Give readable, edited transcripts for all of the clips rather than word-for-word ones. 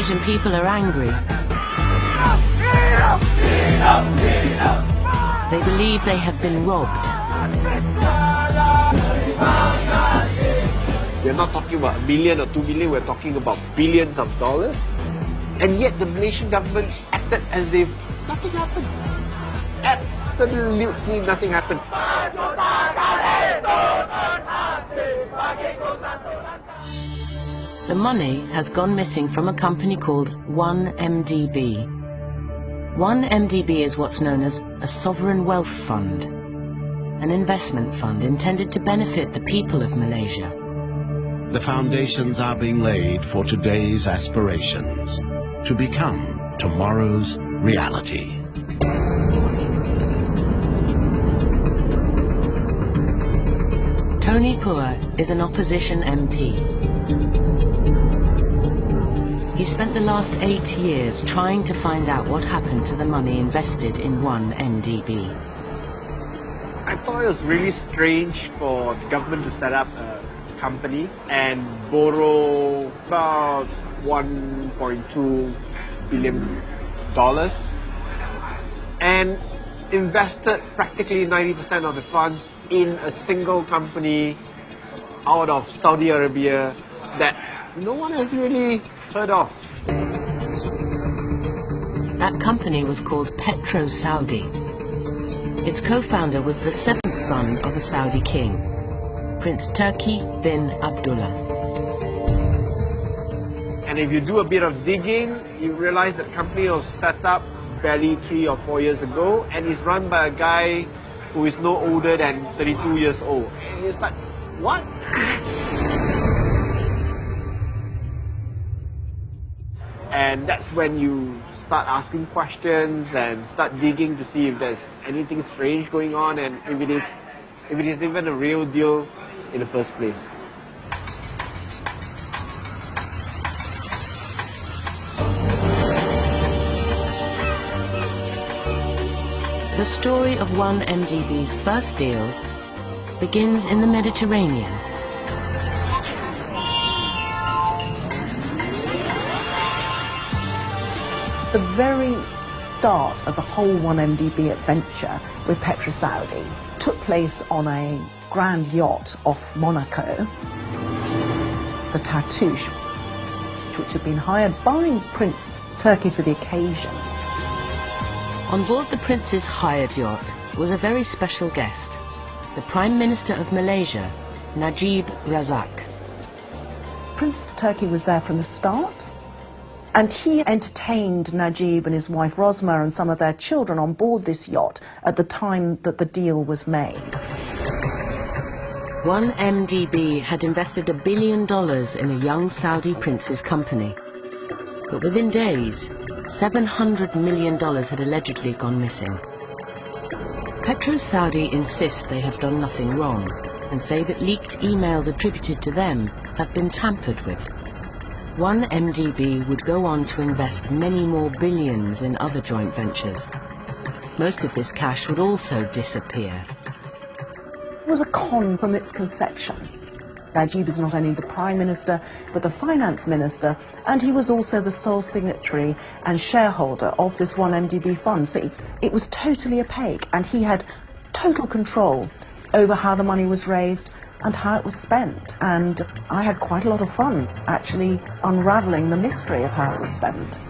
Malaysian people are angry. They believe they have been robbed. We're not talking about a million or 2 million, we're talking about billions of dollars. And yet the Malaysian government acted as if nothing happened. Absolutely nothing happened. The money has gone missing from a company called 1MDB. 1MDB is what's known as a sovereign wealth fund, an investment fund intended to benefit the people of Malaysia. The foundations are being laid for today's aspirations to become tomorrow's reality. Tony Poor is an opposition MP. He spent the last 8 years trying to find out what happened to the money invested in 1MDB. I thought it was really strange for the government to set up a company and borrow about $1.2 billion and invested practically 90% of the funds in a single company out of Saudi Arabia that no one has really heard of. That company was called Petro Saudi. Its co-founder was the 7th son of a Saudi king, Prince Turki bin Abdullah. And if you do a bit of digging, you realize that the company was set up barely 3 or 4 years ago and is run by a guy who is no older than 32 years old. And it's like, what? And that's when you start asking questions and start digging to see if there's anything strange going on and if it is even a real deal in the first place. The story of 1MDB's first deal begins in the Mediterranean. The very start of the whole 1MDB adventure with Petro Saudi took place on a grand yacht off Monaco, the Tatouche, which had been hired by Prince Turki for the occasion. On board the Prince's hired yacht was a very special guest, the Prime Minister of Malaysia, Najib Razak. Prince Turki was there from the start, and he entertained Najib and his wife Rosma and some of their children on board this yacht at the time that the deal was made. 1MDB had invested $1 billion in a young Saudi prince's company, but within days, $700 million had allegedly gone missing. Petro Saudi insist they have done nothing wrong and say that leaked emails attributed to them have been tampered with. 1MDB would go on to invest many more billions in other joint ventures. Most of this cash would also disappear. It was a con from its conception. Najib is not only the Prime Minister, but the Finance Minister, and he was also the sole signatory and shareholder of this 1MDB fund. So it was totally opaque, and he had total control over how the money was raised and how it was spent. And I had quite a lot of fun actually unravelling the mystery of how it was spent.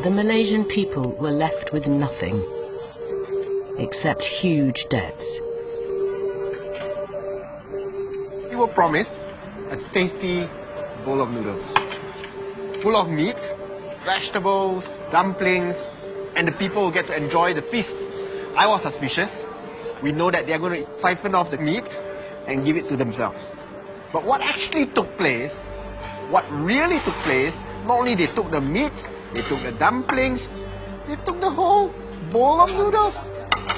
The Malaysian people were left with nothing, except huge debts. You were promised a tasty bowl of noodles, full of meat, vegetables, dumplings, and the people will get to enjoy the feast. I was suspicious. We know that they're going to siphon off the meat and give it to themselves. But what actually took place, what really took place, not only they took the meat, they took the dumplings, they took the whole bowl of noodles.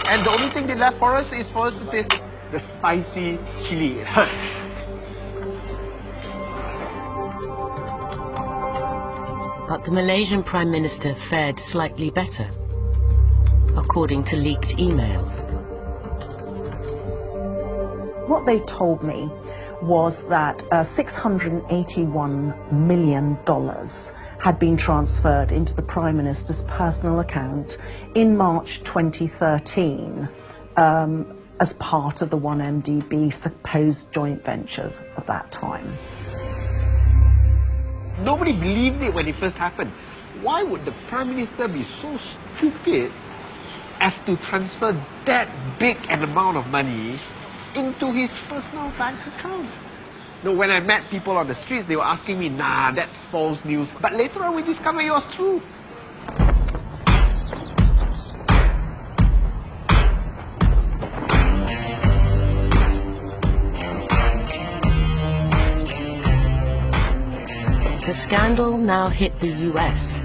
And the only thing they left for us is for us to taste the spicy chili. It hurts. But the Malaysian Prime Minister fared slightly better, according to leaked emails. What they told me was that $681 million had been transferred into the Prime Minister's personal account in March 2013 as part of the 1MDB supposed joint ventures of that time. Nobody believed it when it first happened. Why would the Prime Minister be so stupid as to transfer that big an amount of money into his personal bank account? No, when I met people on the streets, they were asking me, nah, that's false news. But later on, we discovered it was true. The scandal now hit the US.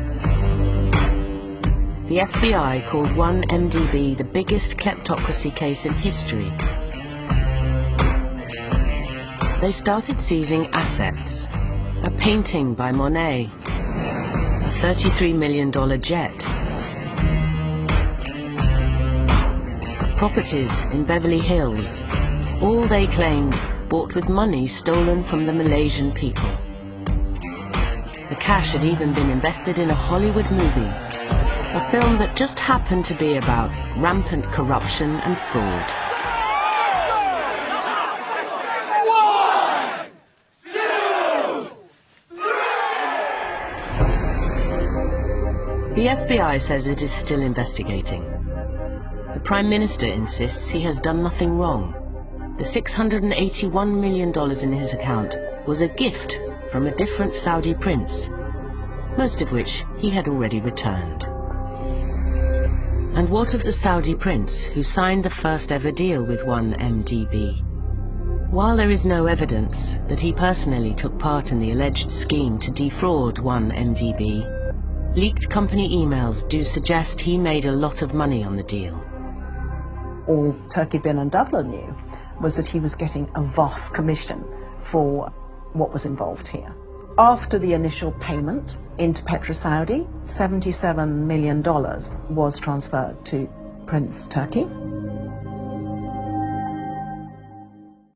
The FBI called 1MDB the biggest kleptocracy case in history. They started seizing assets, a painting by Monet, a $33 million jet, properties in Beverly Hills, all they claimed bought with money stolen from the Malaysian people. The cash had even been invested in a Hollywood movie, a film that just happened to be about rampant corruption and fraud. The FBI says it is still investigating. The Prime Minister insists he has done nothing wrong. The $681 million in his account was a gift from a different Saudi prince, most of which he had already returned. And what of the Saudi prince who signed the first ever deal with 1MDB? While there is no evidence that he personally took part in the alleged scheme to defraud 1MDB, leaked company emails do suggest he made a lot of money on the deal. All Turkey bin and Davla knew was that he was getting a vast commission for what was involved here. After the initial payment into PetroSaudi, $77 million was transferred to Prince Turki.